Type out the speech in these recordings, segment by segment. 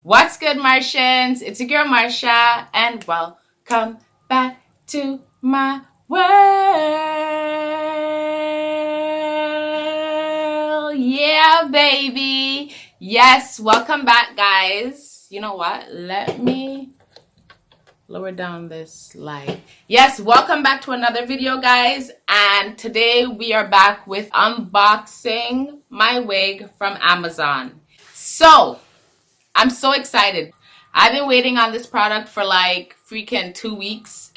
What's good, Martians? It's your girl Marsha, and welcome back to my world. Yeah, baby. Yes, welcome back, guys. You know what? Let me lower down this light. Yes, welcome back to another video, guys. And today we are back with unboxing my wig from Amazon. So, I'm so excited. I've been waiting on this product for like freaking 2 weeks.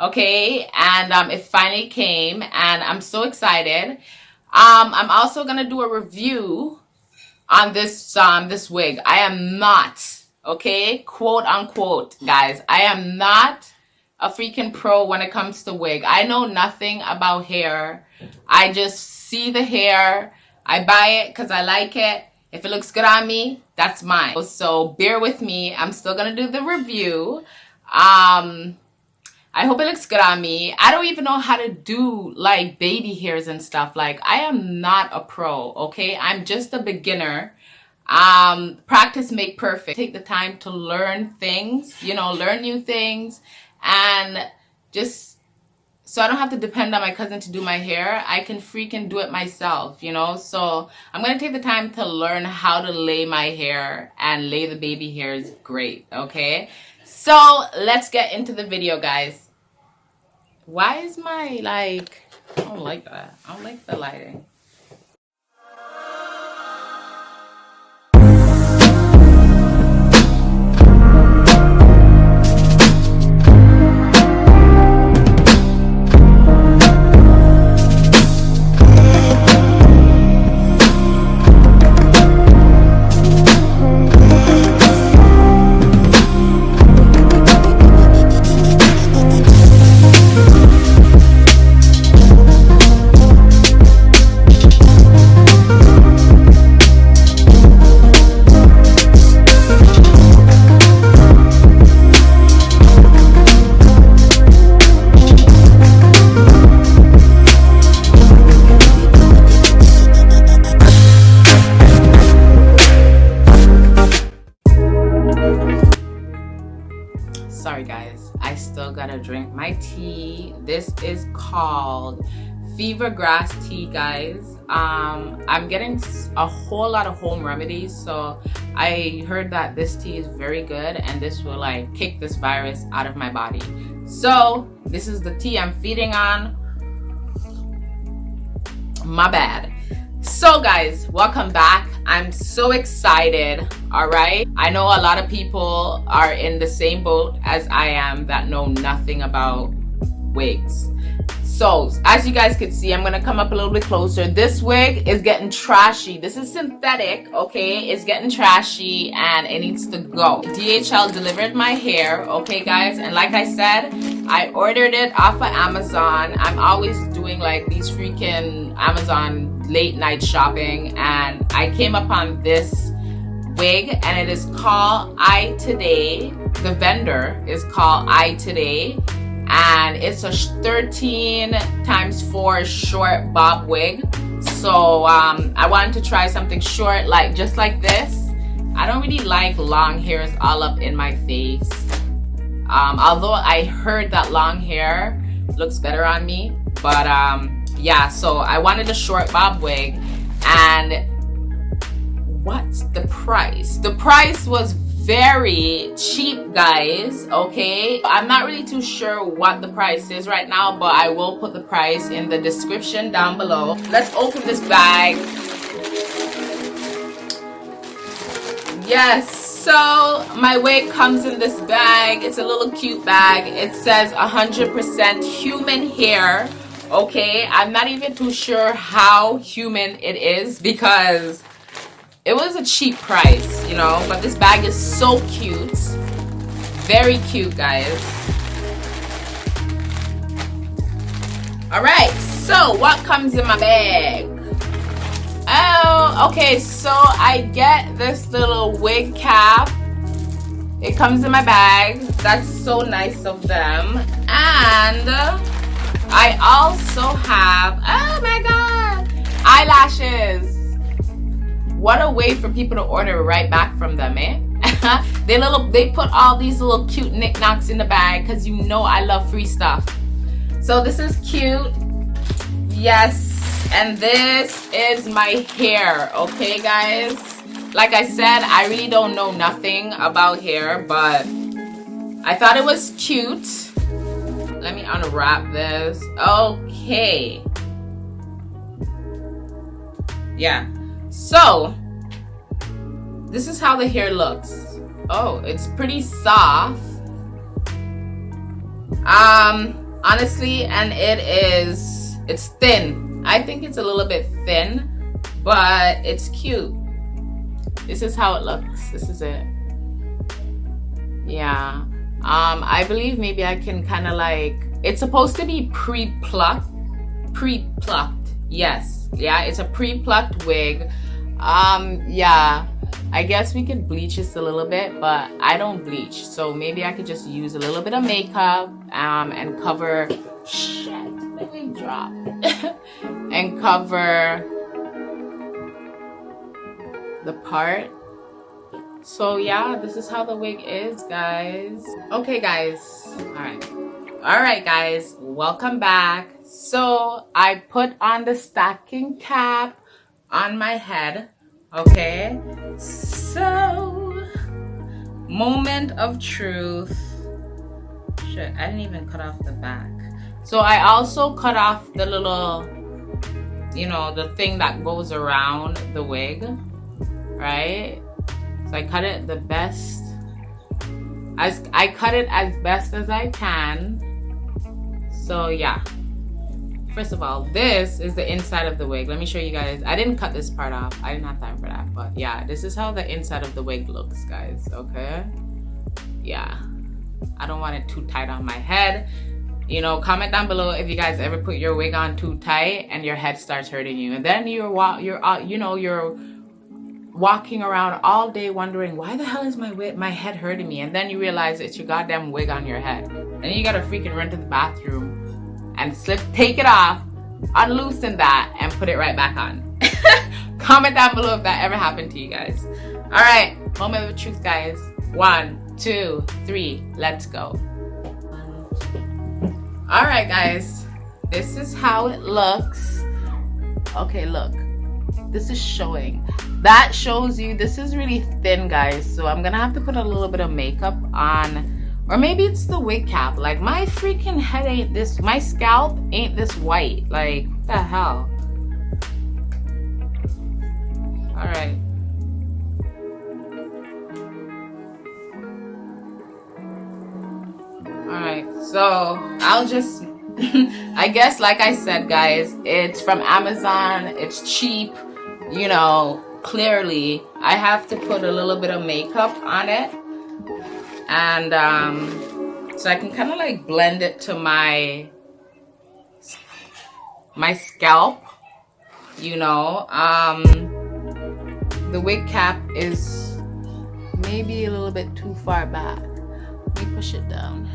Okay, and it finally came, and I'm so excited. I'm also gonna do a review on this wig. I am not, okay, quote unquote, guys. I am not a freaking pro when it comes to wig. I know nothing about hair. I just see the hair. I buy it because I like it. If it looks good on me, that's mine. So bear with me. I'm still gonna do the review. I hope it looks good on me. I don't even know how to do like baby hairs and stuff. Like, I am not a pro, okay? I'm just a beginner. Practice make perfect. Take the time to learn things, learn new things, and just so I don't have to depend on my cousin to do my hair. I can freaking do it myself, So I'm going to take the time to learn how to lay my hair and lay the baby hairs great, okay? So let's get into the video, guys. Why is my, I don't like that. I don't like the lighting. Sorry, guys. I still gotta drink my tea. This is called fever grass tea, guys. I'm getting a whole lot of home remedies, so I heard that this tea is very good and this will kick this virus out of my body. So this is the tea I'm feeding on. My bad. So guys, welcome back. I'm so excited. All right, I know a lot of people are in the same boat as I am that know nothing about wigs. So as you guys can see, I'm gonna come up a little bit closer. This wig is getting trashy. This is synthetic, okay? It's getting trashy and it needs to go. DHL delivered my hair, okay guys? And like I said, I ordered it off of Amazon. I'm always doing these freaking Amazon late night shopping, and I came upon this wig, and it is called I Today. The vendor is called I Today, and it's a 13x4 short bob wig. So I wanted to try something short, just like this. I don't really like long hairs all up in my face, although I heard that long hair looks better on me. But yeah, so I wanted a short bob wig. And what's the price? The price was very cheap, guys, okay? I'm not really too sure what the price is right now, but I will put the price in the description down below. Let's open this bag. Yes, so my wig comes in this bag. It's a little cute bag. It says 100% human hair. Okay, I'm not even too sure how human it is because it was a cheap price, but this bag is so cute. Very cute, guys. All right, so what comes in my bag? Oh, okay, so I get this little wig cap. It comes in my bag. That's so nice of them. And I also have, oh my god, eyelashes. What a way for people to order right back from them, eh? They put all these little cute knickknacks in the bag because you know I love free stuff. So this is cute. Yes, and this is my hair. Okay, guys. Like I said, I really don't know nothing about hair, but I thought it was cute. Let me unwrap this. Okay. Yeah. So, this is how the hair looks. Oh, it's pretty soft. Honestly, and it's thin. I think it's a little bit thin, but it's cute. This is how it looks. This is it. Yeah. I believe maybe I can kind of like, it's supposed to be pre-plucked. Yes. Yeah, it's a pre-plucked wig. Yeah. I guess we could bleach this a little bit, but I don't bleach. So maybe I could just use a little bit of makeup and cover, shit, the wig dropped. And cover the part. So yeah, this is how the wig is, guys. Okay, guys. All right, guys. Welcome back. So I put on the stocking cap on my head. Okay. So, moment of truth. Shit, I didn't even cut off the back. So I also cut off the little, you know, the thing that goes around the wig, right? So I cut it the best. I cut it as best as I can. So yeah. First of all, this is the inside of the wig. Let me show you guys. I didn't cut this part off. I didn't have time for that. But yeah, this is how the inside of the wig looks, guys. Okay? Yeah. I don't want it too tight on my head. You know, comment down below if you guys ever put your wig on too tight and your head starts hurting you. And then you're walking around all day wondering, why the hell is my head hurting me? And then you realize it's your goddamn wig on your head. And then you gotta freaking run to the bathroom and take it off, unloosen that, and put it right back on. Comment down below if that ever happened to you guys. All right, moment of truth, guys. 1, 2, 3, let's go. All right, guys, this is how it looks. Okay, look, this is showing. That shows you, this is really thin, guys, so I'm gonna have to put a little bit of makeup on. Or maybe it's the wig cap. Like, my freaking head ain't this, my scalp ain't this white. Like, what the hell? All right. All right, so I'll just, I guess, like I said, guys, it's from Amazon. It's cheap, you know, clearly. I have to put a little bit of makeup on it. And so I can kind of like blend it to my scalp, you know. The wig cap is maybe a little bit too far back. Let me push it down.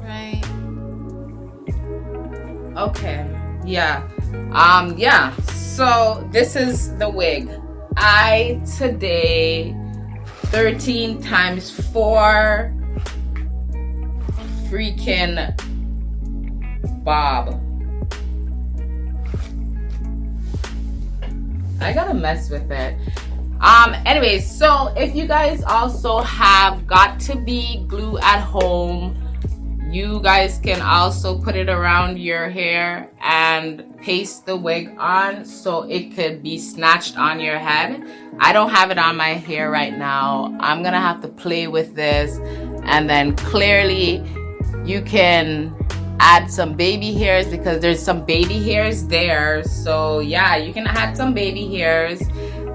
Right. Okay. Yeah. Yeah. So this is the wig. Today 13 times 4 freaking bob. I gotta mess with it. Anyways, so if you guys also have got to be glue at home, you guys can also put it around your hair and paste the wig on so it could be snatched on your head. I don't have it on my hair right now. I'm gonna have to play with this, and then clearly you can add some baby hairs because there's some baby hairs there. So yeah, you can add some baby hairs.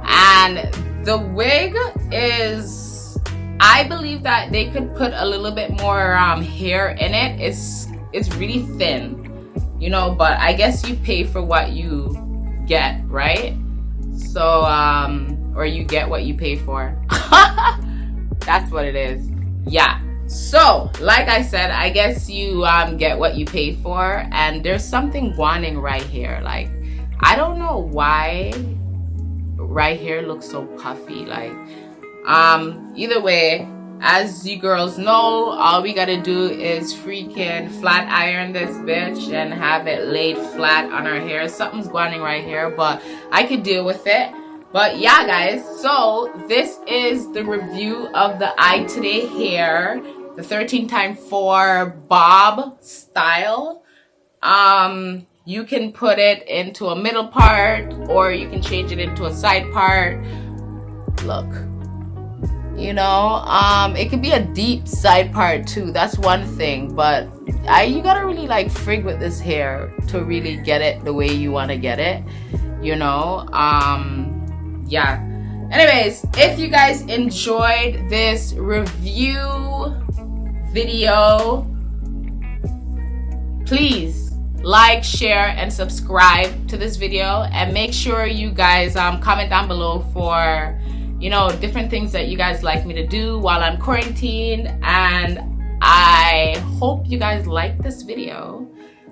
And the wig is, I believe that they could put a little bit more hair in it. It's really thin, you know, but I guess you pay for what you get, right? So or you get what you pay for. That's what it is. Yeah. So like I said, I guess you get what you pay for. And there's something wanting right here. Like, I don't know why right here looks so puffy. Like, Either way, as you girls know, all we gotta do is freaking flat iron this bitch and have it laid flat on our hair. Something's going on right here, but I could deal with it. But yeah, guys, so this is the review of the I Today hair, the 13x4 bob style. You can put it into a middle part, or you can change it into a side part. Look, you know, it could be a deep side part too. That's one thing, but you gotta really like frig with this hair to really get it the way you want to get it, you know. Yeah, anyways, if you guys enjoyed this review video, please like, share, and subscribe to this video, and make sure you guys comment down below for, you know, different things that you guys like me to do while I'm quarantined. And I hope you guys like this video.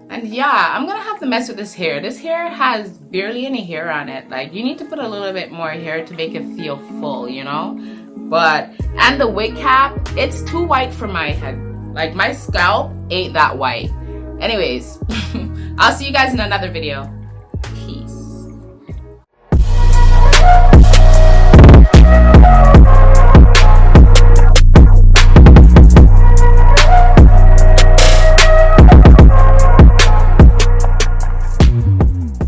And yeah, I'm gonna have to mess with this hair. This hair has barely any hair on it. Like, you need to put a little bit more hair to make it feel full, you know. But, and the wig cap, it's too white for my head. Like, my scalp ain't that white. Anyways, I'll see you guys in another video. Peace.